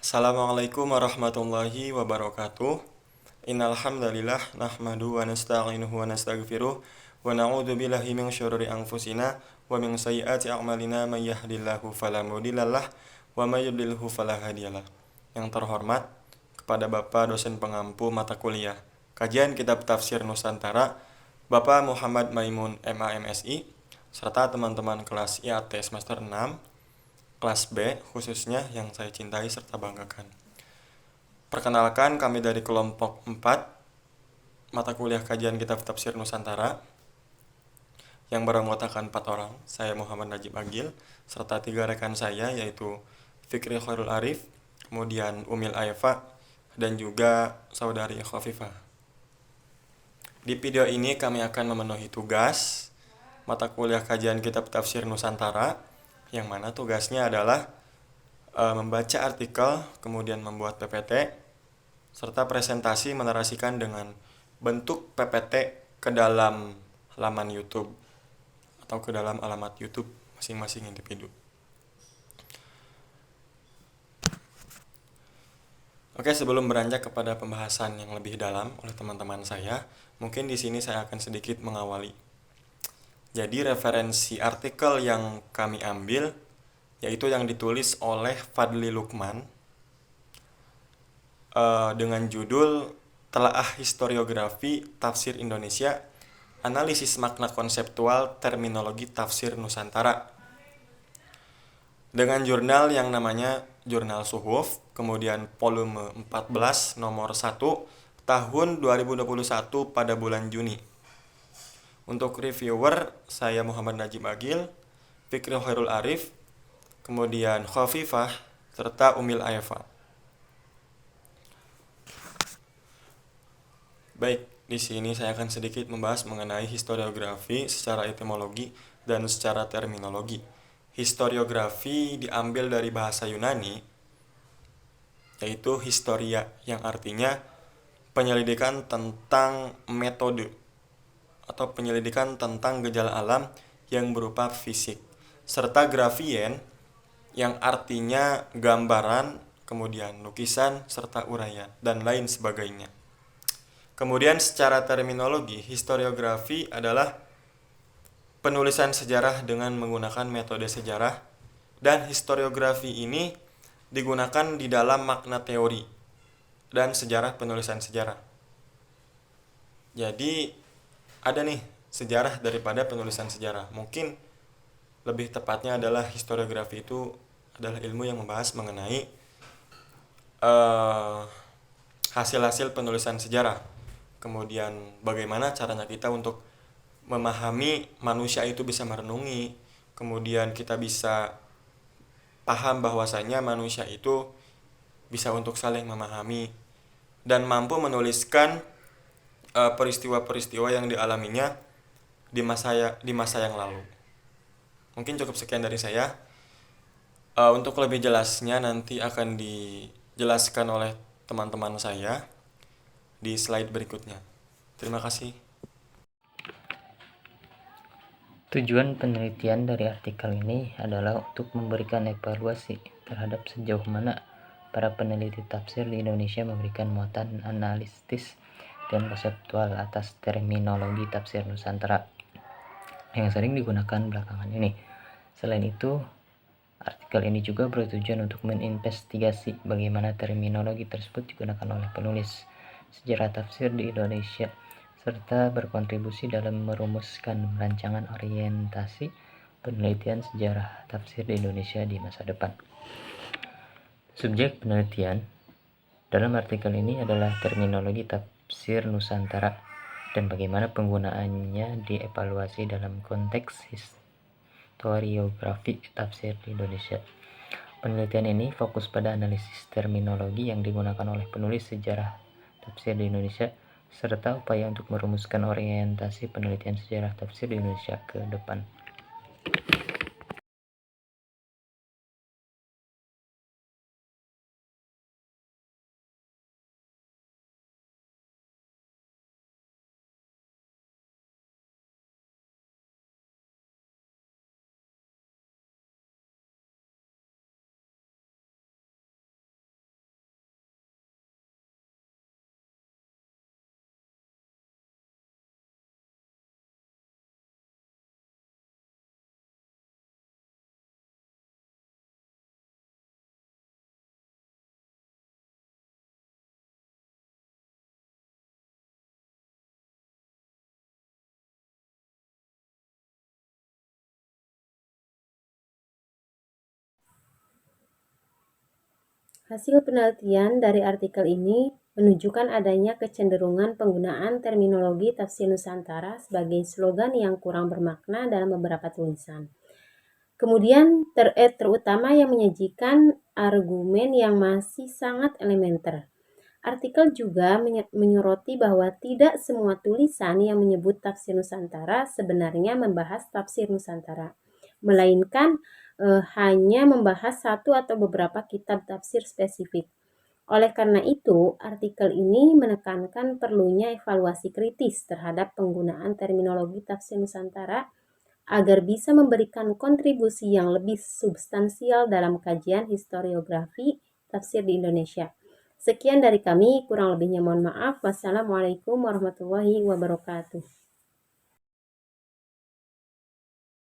Assalamualaikum warahmatullahi wabarakatuh. Innal hamdalillah nahmadu wa nasta'inuhu wa nastaghfiruh wa na'udzu billahi min syururi anfusina wa min sayyiati a'malina may yahdihillahu fala mudhillalah wa may yudlilhu fala hadiyalah. Yang terhormat kepada Bapak dosen pengampu mata kuliah Kajian Kitab Tafsir Nusantara, Bapak Muhammad Maimun MAMSI, serta teman-teman kelas IAT semester 6 kelas B khususnya yang saya cintai serta banggakan. Perkenalkan, kami dari kelompok 4 mata kuliah kajian kitab tafsir Nusantara yang beranggotakan 4 orang. Saya Muhammad Najib Agil serta 3 rekan saya yaitu Fikri Khairul Arif, kemudian Umil Aifa, dan juga saudari Khafifah. Di video ini kami akan memenuhi tugas mata kuliah kajian kitab tafsir Nusantara, yang mana tugasnya adalah membaca artikel, kemudian membuat PPT, serta presentasi menarasikan dengan bentuk PPT ke dalam halaman YouTube atau ke dalam alamat YouTube masing-masing individu. Oke, sebelum beranjak kepada pembahasan yang lebih dalam oleh teman-teman saya, mungkin di sini saya akan sedikit mengawali. Jadi referensi artikel yang kami ambil yaitu yang ditulis oleh Fadli Lukman dengan judul Telaah Historiografi Tafsir Indonesia, Analisis Makna Konseptual Terminologi Tafsir Nusantara, dengan jurnal yang namanya Jurnal Suhuf, kemudian volume 14 nomor 1 tahun 2021 pada bulan Juni. Untuk reviewer, saya Muhammad Najib Agil, Fikri Khairul Arif, kemudian Khafifah, serta Umil Aifa. Baik, di sini saya akan sedikit membahas mengenai historiografi secara etimologi dan secara terminologi. Historiografi diambil dari bahasa Yunani, yaitu historia, yang artinya penyelidikan tentang metode atau penyelidikan tentang gejala alam yang berupa fisik, serta grafien yang artinya gambaran, kemudian lukisan, serta uraian, dan lain sebagainya. Kemudian secara terminologi, historiografi adalah penulisan sejarah dengan menggunakan metode sejarah, dan historiografi ini digunakan di dalam makna teori dan sejarah penulisan sejarah. Jadi ada nih sejarah daripada penulisan sejarah. Mungkin lebih tepatnya adalah historiografi itu adalah ilmu yang membahas mengenai hasil-hasil penulisan sejarah. Kemudian bagaimana caranya kita untuk memahami manusia itu bisa merenungi. Kemudian kita bisa paham bahwasanya manusia itu bisa untuk saling memahami dan mampu menuliskan peristiwa-peristiwa yang dialaminya di masa yang lalu. Mungkin cukup sekian dari saya. Untuk lebih jelasnya nanti akan dijelaskan oleh teman-teman saya di slide berikutnya. Terima kasih. Tujuan penelitian dari artikel ini adalah untuk memberikan evaluasi terhadap sejauh mana para peneliti tafsir di Indonesia memberikan muatan analitis dan konseptual atas terminologi tafsir Nusantara yang sering digunakan belakangan ini. Selain itu, artikel ini juga bertujuan untuk menginvestigasi bagaimana terminologi tersebut digunakan oleh penulis sejarah tafsir di Indonesia, serta berkontribusi dalam merumuskan rancangan orientasi penelitian sejarah tafsir di Indonesia di masa depan. Subjek penelitian dalam artikel ini adalah terminologi tafsir Nusantara dan bagaimana penggunaannya dievaluasi dalam konteks historiografi tafsir di Indonesia. Penelitian ini fokus pada analisis terminologi yang digunakan oleh penulis sejarah tafsir di Indonesia, serta upaya untuk merumuskan orientasi penelitian sejarah tafsir di Indonesia ke depan. Hasil penelitian dari artikel ini menunjukkan adanya kecenderungan penggunaan terminologi tafsir Nusantara sebagai slogan yang kurang bermakna dalam beberapa tulisan. Kemudian terutama yang menyajikan argumen yang masih sangat elementer. Artikel juga menyoroti bahwa tidak semua tulisan yang menyebut tafsir Nusantara sebenarnya membahas tafsir Nusantara, melainkan hanya membahas satu atau beberapa kitab tafsir spesifik. Oleh karena itu, artikel ini menekankan perlunya evaluasi kritis terhadap penggunaan terminologi tafsir Nusantara agar bisa memberikan kontribusi yang lebih substansial dalam kajian historiografi tafsir di Indonesia. Sekian dari kami, kurang lebihnya mohon maaf. Wassalamualaikum warahmatullahi wabarakatuh.